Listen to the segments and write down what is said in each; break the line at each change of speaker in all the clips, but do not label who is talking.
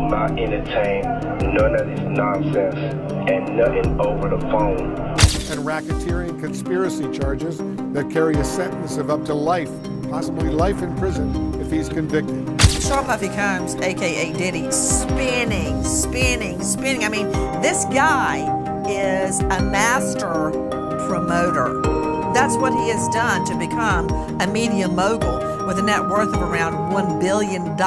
not entertain none of this nonsense and nothing over the phone.
And racketeering conspiracy charges that carry a sentence of up to life, possibly life in prison if he's convicted.
Sean Puffy Combs, a.k.a. Diddy, spinning. I mean, this guy is a master promoter. That's what he has done to become a media mogul with a net worth of around $1 billion.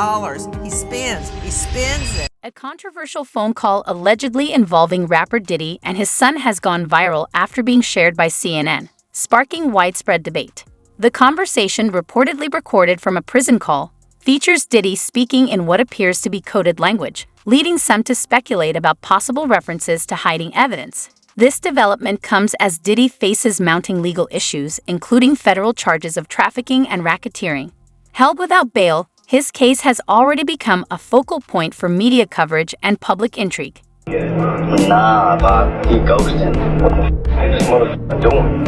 He spins it.
A controversial phone call allegedly involving rapper Diddy and his son has gone viral after being shared by CNN, sparking widespread debate. The conversation, reportedly recorded from a prison call, features Diddy speaking in what appears to be coded language, leading some to speculate about possible references to hiding evidence. This development comes as Diddy faces mounting legal issues, including federal charges of trafficking and racketeering. Held without bail, his case has already become a focal point for media coverage and public intrigue.
Nah, Bob, he ghosting. What the f is this motherfucker doing?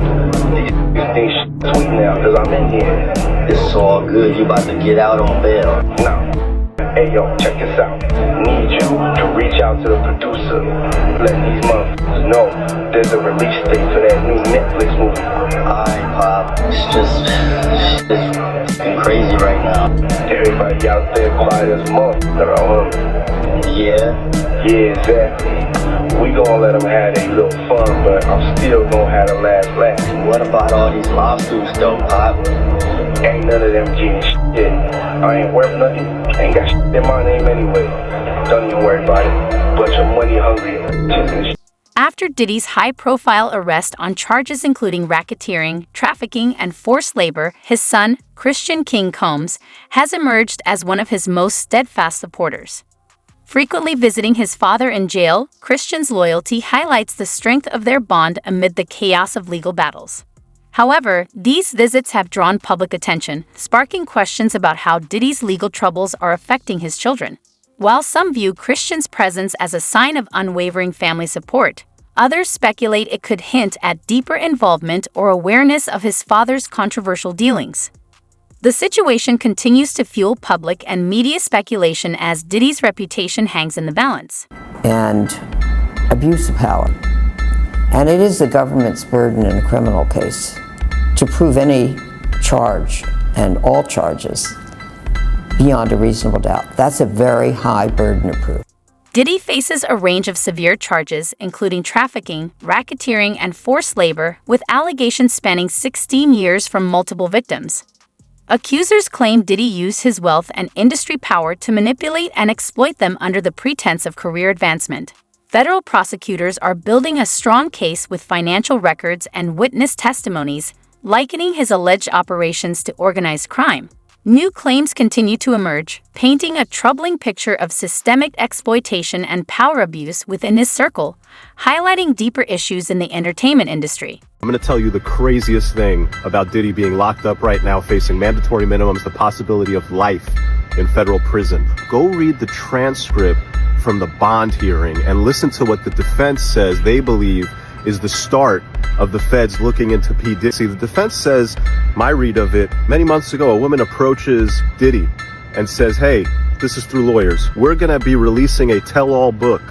These things sweet now, because I'm in here. It's all good. You about to get out on bail. No. Hey, yo, check this out. Need you to reach out to the producer. Let these motherfuckers know there's a release date for that new Netflix movie. Alright, Pop. It's just crazy right now. Everybody out there quiet as a motherfucker, huh? Yeah, exactly. We gonna let them have their little fun, but I'm still gonna have the last laugh. What about all these lawsuits, though, Pop? Ain't none of them getting shit. I ain't worth nothing. Ain't got shit in my name anyway. Don't even worry about it. Bunch of money hungry.
After Diddy's high-profile arrest on charges including racketeering, trafficking, and forced labor, his son, Christian King Combs, has emerged as one of his most steadfast supporters. Frequently visiting his father in jail, Christian's loyalty highlights the strength of their bond amid the chaos of legal battles. However, these visits have drawn public attention, sparking questions about how Diddy's legal troubles are affecting his children. While some view Christian's presence as a sign of unwavering family support, others speculate it could hint at deeper involvement or awareness of his father's controversial dealings. The situation continues to fuel public and media speculation as Diddy's reputation hangs in the balance.
And abuse of power. And it is the government's burden in a criminal case to prove any charge and all charges beyond a reasonable doubt. That's a very high burden to prove.
Diddy faces a range of severe charges, including trafficking, racketeering, and forced labor, with allegations spanning 16 years from multiple victims. Accusers claim Diddy used his wealth and industry power to manipulate and exploit them under the pretense of career advancement. Federal prosecutors are building a strong case with financial records and witness testimonies, likening his alleged operations to organized crime. New claims continue to emerge, painting a troubling picture of systemic exploitation and power abuse within his circle, highlighting deeper issues in the entertainment industry.
I'm going to tell you the craziest thing about Diddy being locked up right now, facing mandatory minimums, the possibility of life in federal prison. Go read the transcript from the bond hearing and listen to what the defense says they believe is the start of the feds looking into P. Diddy. The defense says, my read of it, many months ago, a woman approaches Diddy and says, hey, this is through lawyers. We're going to be releasing a tell-all book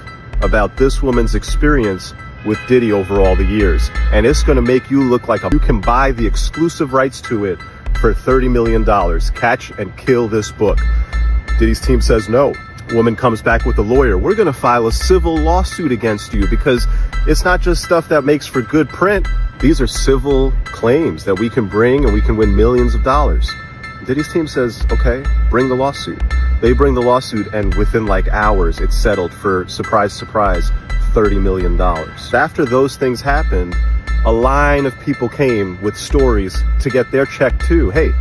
about this woman's experience with Diddy over all the years. And it's going to make you look like you can buy the exclusive rights to it for $30 million. Catch and kill this book. Diddy's team says no. Woman comes back with a lawyer. We're going to file a civil lawsuit against you because it's not just stuff that makes for good print. These are civil claims that we can bring and we can win millions of dollars. Diddy's team says, okay, bring the lawsuit. They bring the lawsuit and within like hours, it's settled for, surprise, surprise, $30 million. After those things happened, a line of people came with stories to get their check too. Hey,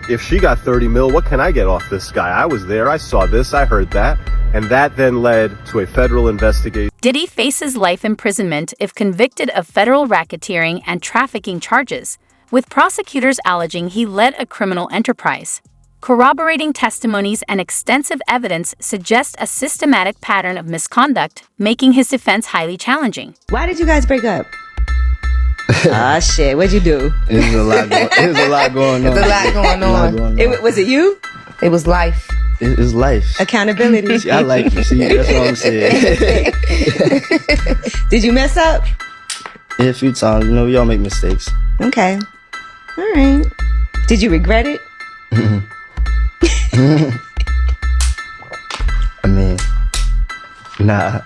if she got 30 mil, what can I get off this guy? I was there, I saw this, I heard that. And that then led to a federal investigation.
Diddy faces life imprisonment if convicted of federal racketeering and trafficking charges, with prosecutors alleging he led a criminal enterprise. Corroborating testimonies and extensive evidence suggest a systematic pattern of misconduct, making his defense highly challenging.
Why did you guys break up? Ah, shit. What'd you do?
It was a lot going on.
Was it you?
It was life.
It's life.
Accountability.
See, I like you. See, that's what I'm saying.
Did you mess up?
Yeah, a few times. You know, we all make mistakes.
Okay. All right. Did you regret it?
I mean, nah.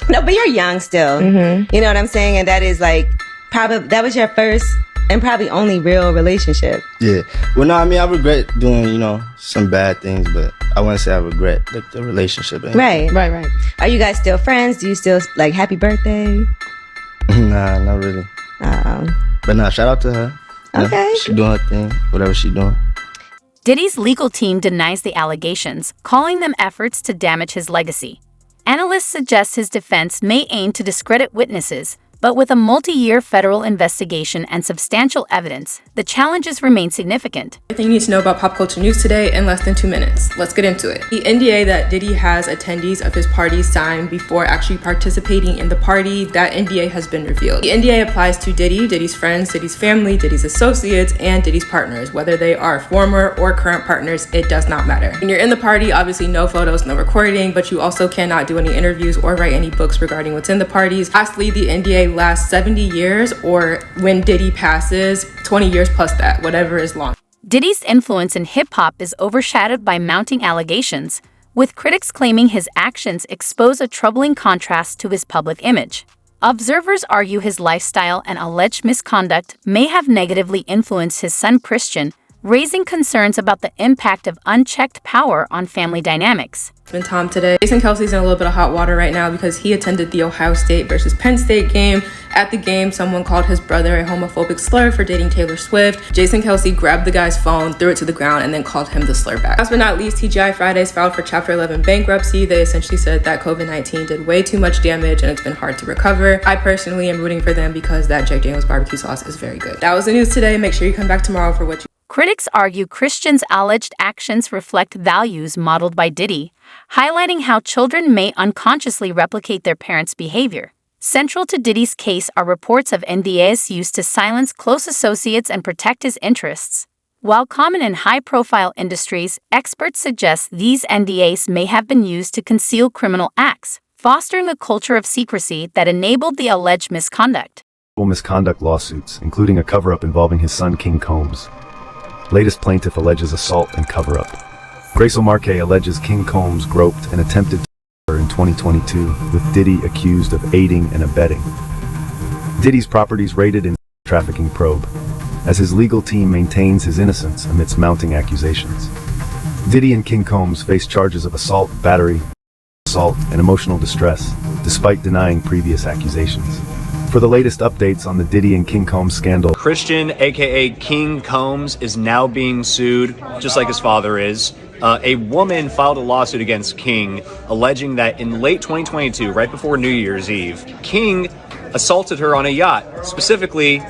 No, but you're young still. You know what I'm saying? And that is like, probably, that was your first and probably only real relationship.
Yeah. Well, no, I mean, I regret doing, you know, some bad things, but I wouldn't say I regret like the relationship.
Right. Are you guys still friends? Do you still like happy birthday?
Nah, not really. But nah, shout out to her.
Okay.
She doing her thing, whatever she doing.
Diddy's legal team denies the allegations, calling them efforts to damage his legacy. Analysts suggest his defense may aim to discredit witnesses, but with a multi-year federal investigation and substantial evidence, the challenges remain significant.
Everything you need to know about pop culture news today in less than 2 minutes. Let's get into it. The NDA that Diddy has attendees of his party sign before actually participating in the party, that NDA has been revealed. The NDA applies to Diddy, Diddy's friends, Diddy's family, Diddy's associates, and Diddy's partners. Whether they are former or current partners, it does not matter. When you're in the party, obviously no photos, no recording, but you also cannot do any interviews or write any books regarding what's in the parties. Lastly, the NDA lasts 70 years, or when Diddy passes, 20 years plus that, whatever is long.
Diddy's influence in hip-hop is overshadowed by mounting allegations, with critics claiming his actions expose a troubling contrast to his public image. Observers argue his lifestyle and alleged misconduct may have negatively influenced his son Christian, raising concerns about the impact of unchecked power on family dynamics.
It's been Tom today. Jason Kelsey's in a little bit of hot water right now because he attended the Ohio State versus Penn State game. At the game, someone called his brother a homophobic slur for dating Taylor Swift. Jason Kelsey grabbed the guy's phone, threw it to the ground, and then called him the slur back. Last but not least, TGI Fridays filed for Chapter 11 bankruptcy. They essentially said that COVID-19 did way too much damage and it's been hard to recover. I personally am rooting for them because that Jack Daniel's barbecue sauce is very good. That was the news today. Make sure you come back tomorrow for what you...
Critics argue Christian's alleged actions reflect values modeled by Diddy, highlighting how children may unconsciously replicate their parents' behavior. Central to Diddy's case are reports of NDAs used to silence close associates and protect his interests. While common in high-profile industries, experts suggest these NDAs may have been used to conceal criminal acts, fostering a culture of secrecy that enabled the alleged misconduct.
Misconduct lawsuits, including a cover-up involving his son King Combs. Latest plaintiff alleges assault and cover-up. Grace O'Marque alleges King Combs groped and attempted to her in 2022, with Diddy accused of aiding and abetting. Diddy's properties raided in trafficking probe, as his legal team maintains his innocence amidst mounting accusations. Diddy and King Combs face charges of assault, battery, assault, and emotional distress, despite denying previous accusations. For the latest updates on the Diddy and King Combs scandal,
Christian, aka King Combs, is now being sued, just like his father is. A woman filed a lawsuit against King, alleging that in late 2022, right before New Year's Eve, King assaulted her on a yacht. Specifically,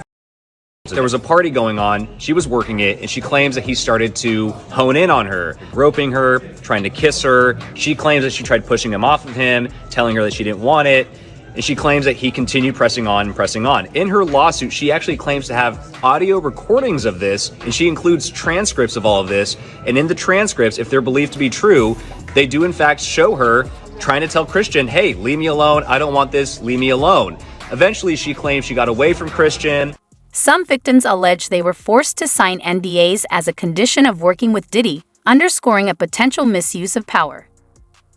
there was a party going on, she was working it, and she claims that he started to hone in on her, groping her, trying to kiss her. She claims that she tried pushing him off of him, telling her that she didn't want it. And she claims that he continued pressing on and pressing on. In her lawsuit, she actually claims to have audio recordings of this, and she includes transcripts of all of this. And in the transcripts, if they're believed to be true, they do in fact show her trying to tell Christian, hey, leave me alone, I don't want this, leave me alone. Eventually, she claims she got away from Christian.
Some victims allege they were forced to sign NDAs as a condition of working with Diddy, underscoring a potential misuse of power.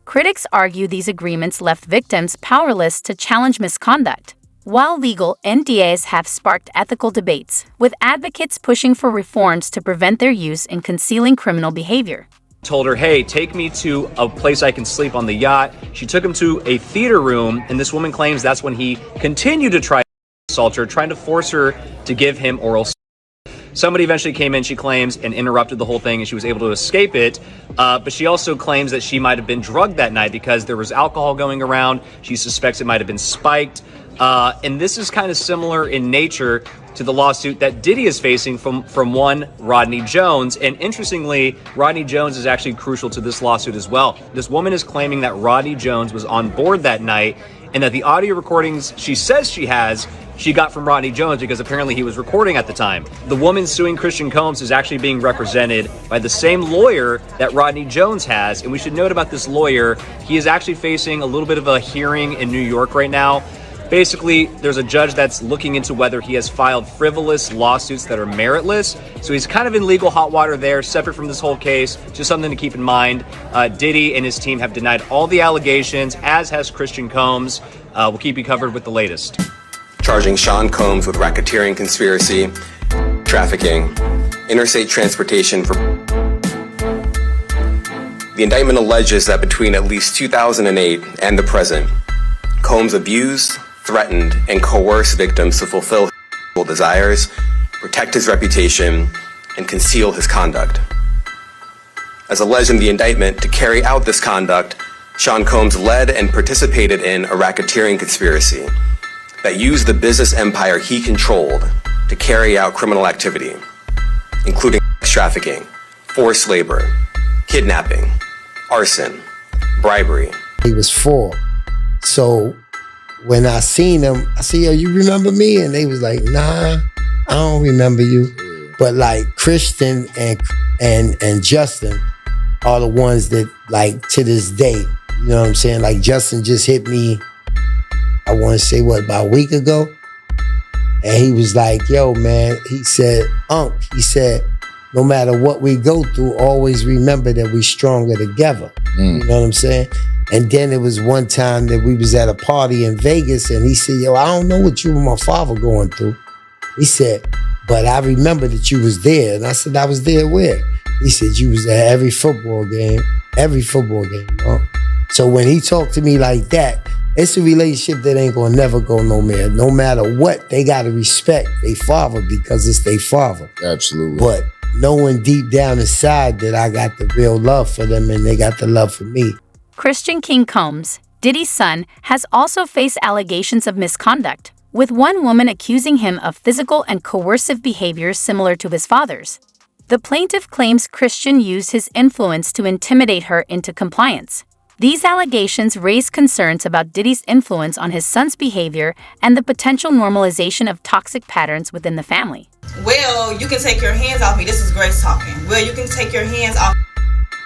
Critics argue these agreements left victims powerless to challenge misconduct. While legal, NDAs have sparked ethical debates, with advocates pushing for reforms to prevent their use in concealing criminal behavior.
Told her, hey, take me to a place I can sleep on the yacht. She took him to a theater room, and this woman claims that's when he continued to try to assault her, trying to force her to give him oral sex. Somebody eventually came in, she claims, and interrupted the whole thing, and she was able to escape it. But she also claims that she might have been drugged that night because there was alcohol going around. She suspects it might have been spiked. And this is kind of similar in nature to the lawsuit that Diddy is facing from one Rodney Jones. And interestingly, Rodney Jones is actually crucial to this lawsuit as well. This woman is claiming that Rodney Jones was on board that night and that the audio recordings she says she has she got from Rodney Jones because apparently he was recording at the time. The woman suing Christian Combs is actually being represented by the same lawyer that Rodney Jones has. And we should note about this lawyer, he is actually facing a little bit of a hearing in New York right now. Basically, there's a judge that's looking into whether he has filed frivolous lawsuits that are meritless. So he's kind of in legal hot water there, separate from this whole case. Just something to keep in mind. Diddy and his team have denied all the allegations, as has Christian Combs. We'll keep you covered with the latest.
Charging Sean Combs with racketeering conspiracy, trafficking, interstate transportation for... The indictment alleges that between at least 2008 and the present, Combs abused, threatened, and coerced victims to fulfill his desires, protect his reputation, and conceal his conduct. As alleged in the indictment, to carry out this conduct, Sean Combs led and participated in a racketeering conspiracy that used the business empire he controlled to carry out criminal activity, including sex trafficking, forced labor, kidnapping, arson, bribery.
He was 4. So when I seen them, I said, yo, you remember me? And they was like, nah, I don't remember you. But like Christian and Justin are the ones that, like, to this day, you know what I'm saying? Like, Justin just hit me, I want to say, about a week ago? And he was like, yo, man, he said, he said, no matter what we go through, always remember that we stronger together. You know what I'm saying? And then it was one time that we was at a party in Vegas and he said, yo, I don't know what you and my father going through. He said, but I remember that you was there. And I said, I was there where? He said, you was at every football game. So when he talked to me like that, it's a relationship that ain't gonna never go nowhere. No matter what, they gotta respect their father because it's their father.
Absolutely.
But knowing deep down inside that I got the real love for them and they got the love for me.
Christian King Combs, Diddy's son, has also faced allegations of misconduct, with one woman accusing him of physical and coercive behaviors similar to his father's. The plaintiff claims Christian used his influence to intimidate her into compliance. These allegations raise concerns about Diddy's influence on his son's behavior and the potential normalization of toxic patterns within the family.
Well, you can take your hands off me. This is Grace talking. Well, you can take your hands off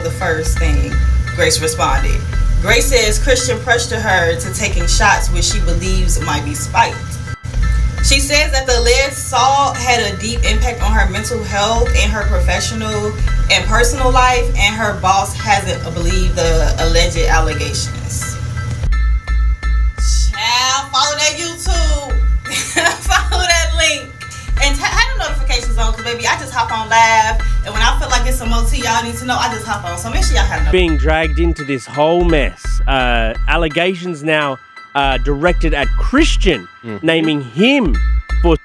the first thing. Grace responded. Grace says Christian pressured her to taking shots which she believes might be spiked. She says that the alleged assault had a deep impact on her mental health and her professional and personal life, and her boss hasn't believed the alleged allegations. Child, follow that YouTube. Follow that link. And have the notifications on, because baby, I just hop on live, and when I feel like it's some OT y'all need to know, I just hop on. So make sure y'all have no.
Being dragged into this whole mess. Allegations now directed at Christian, naming him for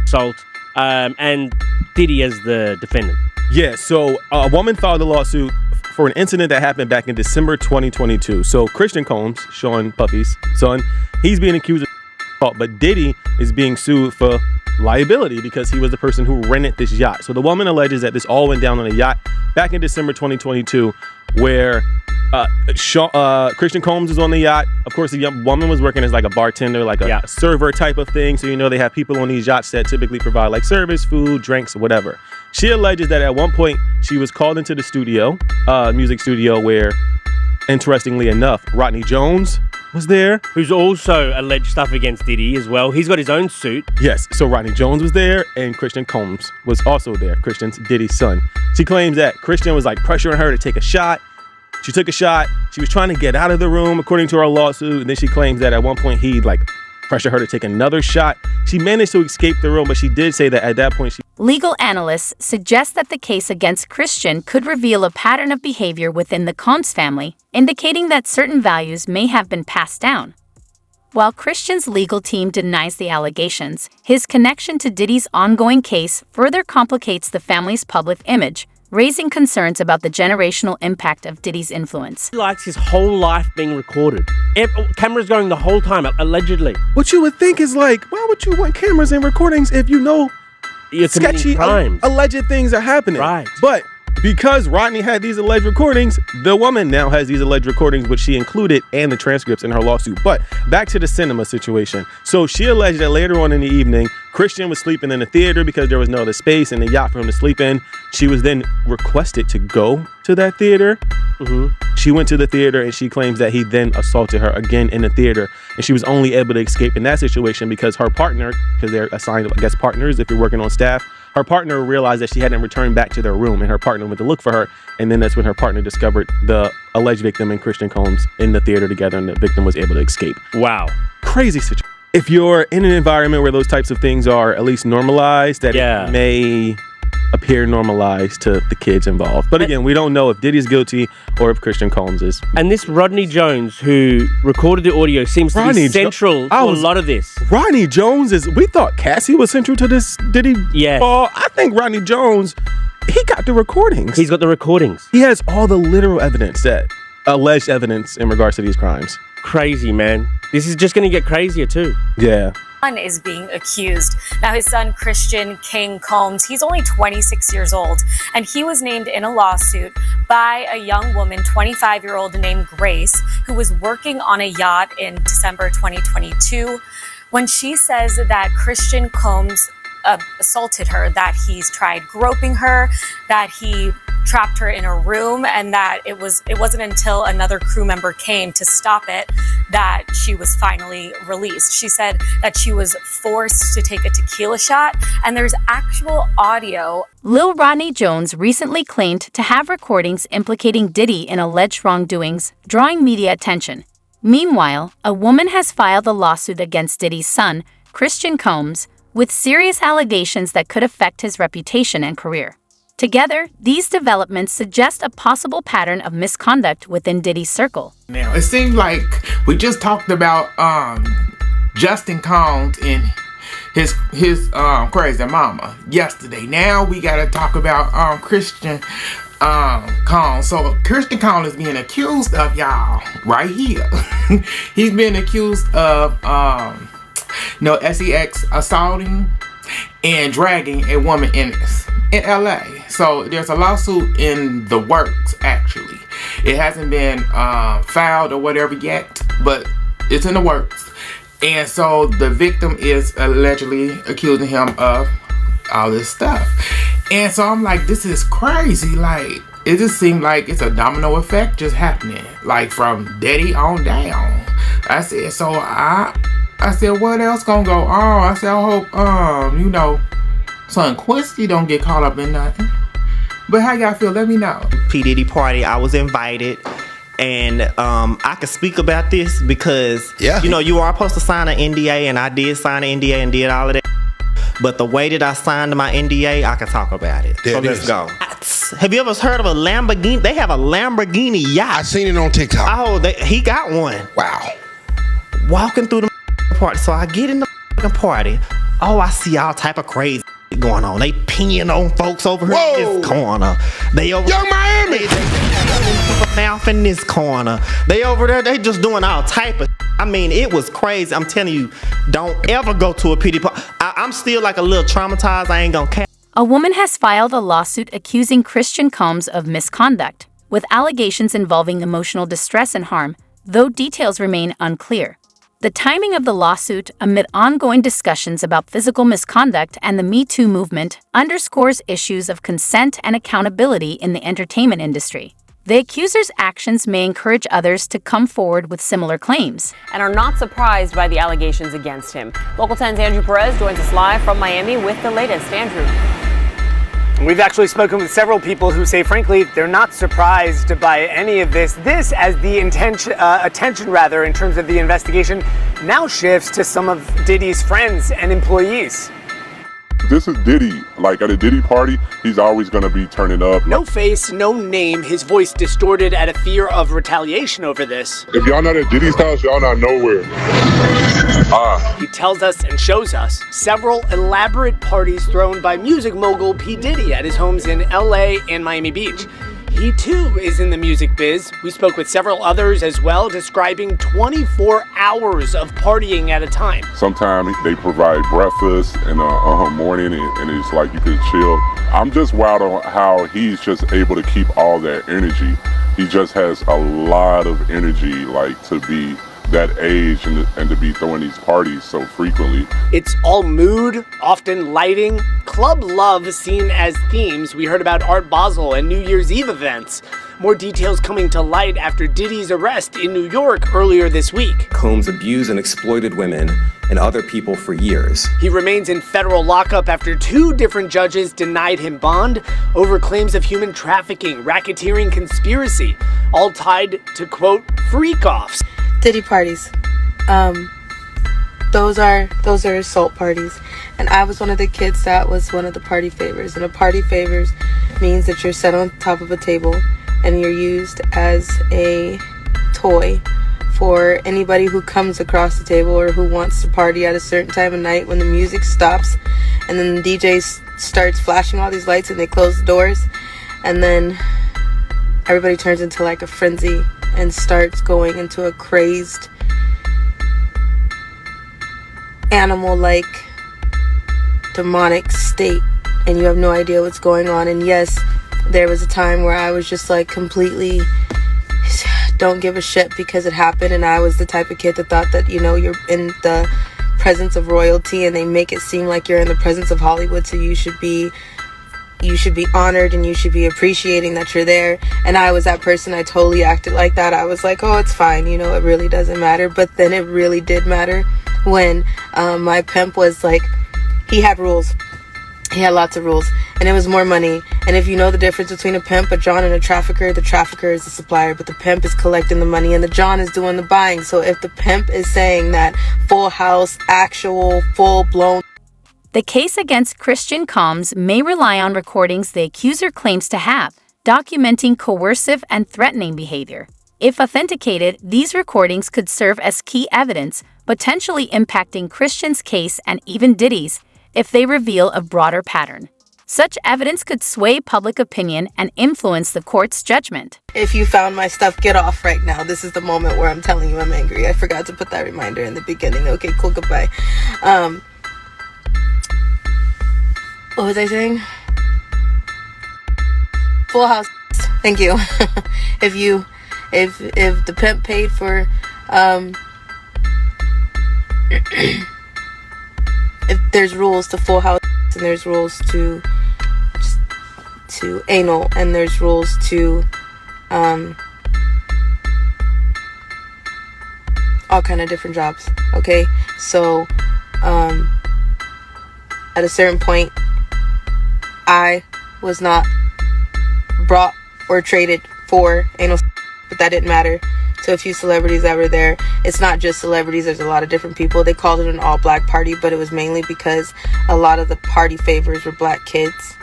assault, and Diddy as the defendant.
Yeah, so a woman filed a lawsuit for an incident that happened back in December 2022. So Christian Combs, Sean Puffy's son, he's being accused of assault, but Diddy is being sued for liability because he was the person who rented this yacht. So the woman alleges that this all went down on a yacht back in December 2022, where Christian Combs is on the yacht. Of course, the young woman was working as like a bartender, like a server type of thing. So, you know, they have people on these yachts that typically provide like service, food, drinks, whatever. She alleges that at one point she was called into the studio, music studio, where, interestingly enough, Rodney Jones was there.
Who's also alleged stuff against Diddy as well. He's got his own suit.
Yes, so Rodney Jones was there and Christian Combs was also there, Christian's Diddy's son. She claims that Christian was like pressuring her to take a shot. She took a shot. She was trying to get out of the room, according to her lawsuit. And then she claims that at one point he like pressured her to take another shot. She managed to escape the room, but she did say that at that point
Legal analysts suggest that the case against Christian could reveal a pattern of behavior within the Combs family, indicating that certain values may have been passed down. While Christian's legal team denies the allegations, his connection to Diddy's ongoing case further complicates the family's public image, raising concerns about the generational impact of Diddy's influence.
He likes his whole life being recorded. Cameras going the whole time, allegedly.
What you would think is like, why would you want cameras and recordings if you know
you're
sketchy,
crimes?
Alleged things are happening?
Right.
But because Rodney had these alleged recordings, the woman now has these alleged recordings, which she included and the transcripts in her lawsuit. But back to the cinema situation. So she alleged that later on in the evening, Christian was sleeping in the theater because there was no other space in the yacht for him to sleep in. She was then requested to go to that theater. She went to the theater and she claims that he then assaulted her again in the theater. And she was only able to escape in that situation because her partner, because they're assigned, I guess, partners if you're working on staff, her partner realized that she hadn't returned back to their room, and her partner went to look for her. And then that's when her partner discovered the alleged victim and Christian Combs in the theater together, and the victim was able to escape.
Wow.
Crazy situation. If you're in an environment where those types of things are at least normalized, that it may appear normalized to the kids involved. But again, we don't know if Diddy's guilty or if Christian Combs is.
And this Rodney Jones, who recorded the audio, seems to be central to a lot of this.
Rodney Jones we thought Cassie was central to this Diddy.
Yes.
I think Rodney Jones, he got the recordings.
He's got the recordings.
He has all the literal evidence, alleged evidence in regards to these crimes.
Crazy, man. This is just going to get crazier too.
Yeah.
Is being accused. Now his son Christian King Combs, he's only 26 years old, and he was named in a lawsuit by a young woman, 25-year-old named Grace, who was working on a yacht in December 2022 when she says that Christian Combs assaulted her, that he's tried groping her, that he trapped her in a room, and that it wasn't until another crew member came to stop it that she was finally released. She said that she was forced to take a tequila shot, and there's actual audio.
Lil Rodney Jones recently claimed to have recordings implicating Diddy in alleged wrongdoings, drawing media attention. Meanwhile, a woman has filed a lawsuit against Diddy's son, Christian Combs, with serious allegations that could affect his reputation and career. Together, these developments suggest a possible pattern of misconduct within Diddy's circle.
Now, it seems like we just talked about Justin Combs and his crazy mama yesterday. Now we got to talk about Christian Combs. So Christian Combs is being accused of, y'all, right here. He's been accused of sex assaulting and dragging a woman in LA. So there's a lawsuit in the works, actually. It hasn't been filed or whatever yet, but it's in the works. And so the victim is allegedly accusing him of all this stuff. And so I'm like, this is crazy. Like, it just seemed like it's a domino effect just happening, like from Diddy on down. I said, what else gonna go on? I said, I hope, son Quincy don't get caught up in nothing. But how y'all feel? Let me know.
P. Diddy party, I was invited. And I could speak about this because, you are supposed to sign an NDA, and I did sign an NDA and did all of that. But the way that I signed my NDA, I can talk about it. So let's go. Have you ever heard of a Lamborghini? They have a Lamborghini yacht.
I seen it on TikTok.
Oh, he got one.
Wow.
Walking through the party. So I get in the party. Oh, I see all type of crazy going on. They peeing on folks over here in this corner. They over
Young Miami.
They mouth in this corner. They over there. They just doing all type of. I mean, it was crazy. I'm telling you, don't ever go to a pity party. I'm still like a little traumatized. I ain't gonna care.
A woman has filed a lawsuit accusing Christian Combs of misconduct, with allegations involving emotional distress and harm, though details remain unclear. The timing of the lawsuit, amid ongoing discussions about physical misconduct and the Me Too movement, underscores issues of consent and accountability in the entertainment industry. The accuser's actions may encourage others to come forward with similar claims.
And are not surprised by the allegations against him. Local 10's Andrew Perez joins us live from Miami with the latest. Andrew.
We've actually spoken with several people who say, frankly, they're not surprised by any of this. This, as the attention in terms of the investigation, now shifts to some of Diddy's friends and employees.
This is Diddy. Like at a Diddy party, he's always going to be turning up.
No face, no name, his voice distorted out of fear of retaliation over this.
If y'all not at Diddy's house, y'all not nowhere.
He tells us and shows us several elaborate parties thrown by music mogul P. Diddy at his homes in LA and Miami Beach. He too is in the music biz. We spoke with several others as well, describing 24 hours of partying at a time.
Sometimes they provide breakfast in the morning, and it's like you could chill. I'm just wild on how he's just able to keep all that energy. He just has a lot of energy, like to be that age and to be throwing these parties so frequently.
It's all mood, often lighting, club love seen as themes. We heard about Art Basel and New Year's Eve events. More details coming to light after Diddy's arrest in New York earlier this week.
Combs abused and exploited women and other people for years.
He remains in federal lockup after 2 different judges denied him bond over claims of human trafficking, racketeering, conspiracy, all tied to, quote, freak-offs.
Diddy parties. Those are assault parties. And I was one of the kids that was one of the party favors. And a party favors means that you're set on top of a table and you're used as a toy for anybody who comes across the table or who wants to party at a certain time of night when the music stops and then the DJ starts flashing all these lights and they close the doors and then everybody turns into like a frenzy and starts going into a crazed animal-like demonic state and you have no idea what's going on. And yes, there was a time where I was just like completely don't give a shit because it happened, and I was the type of kid that thought that, you know, you're in the presence of royalty and they make it seem like you're in the presence of Hollywood, so you should be honored and you should be appreciating that you're there. And I was that person. I totally acted like that. I was like, oh, it's fine, you know, it really doesn't matter. But then it really did matter when my pimp was like, he had rules. He had lots of rules, and it was more money. And if you know the difference between a pimp, a John, and a trafficker, the trafficker is the supplier, but the pimp is collecting the money and the John is doing the buying. So if the pimp is saying that full house, actual, full-blown.
The case against Christian Combs may rely on recordings the accuser claims to have, documenting coercive and threatening behavior. If authenticated, these recordings could serve as key evidence, potentially impacting Christian's case and even Diddy's, if they reveal a broader pattern. Such evidence could sway public opinion and influence the court's judgment.
If you found my stuff, get off right now. This is the moment where I'm telling you I'm angry. I forgot to put that reminder in the beginning. Okay, cool, goodbye. What was I saying? Full house. Thank you. If the pimp paid for if there's rules to full house and there's rules to anal and there's rules to all kind of different jobs, okay? So at a certain point I was not brought or traded for anal, but that didn't matter to a few celebrities that were there. It's not just celebrities, there's a lot of different people. They called it an all-black party, but it was mainly because a lot of the party favors were black kids.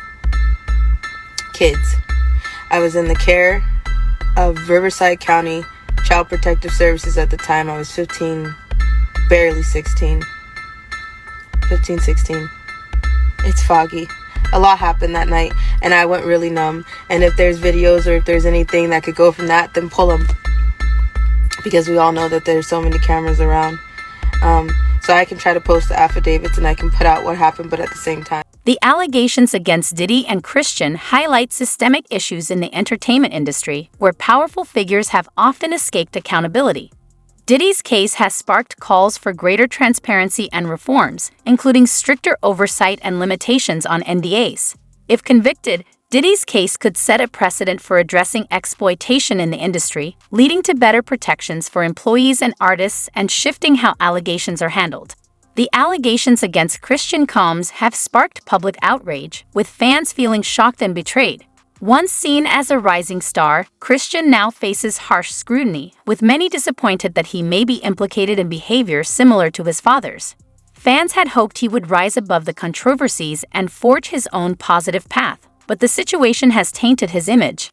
I was in the care of Riverside County Child Protective Services at the time. I was 15, barely 16. 15, 16. It's foggy. A lot happened that night, and I went really numb. And if there's videos or if there's anything that could go from that, then pull them. Because we all know that there's so many cameras around. So I can try to post the affidavits and I can put out what happened, but at the same time.
The allegations against Diddy and Christian highlight systemic issues in the entertainment industry, where powerful figures have often escaped accountability. Diddy's case has sparked calls for greater transparency and reforms, including stricter oversight and limitations on NDAs. If convicted, Diddy's case could set a precedent for addressing exploitation in the industry, leading to better protections for employees and artists and shifting how allegations are handled. The allegations against Christian Combs have sparked public outrage, with fans feeling shocked and betrayed. Once seen as a rising star, Christian now faces harsh scrutiny, with many disappointed that he may be implicated in behavior similar to his father's. Fans had hoped he would rise above the controversies and forge his own positive path, but the situation has tainted his image.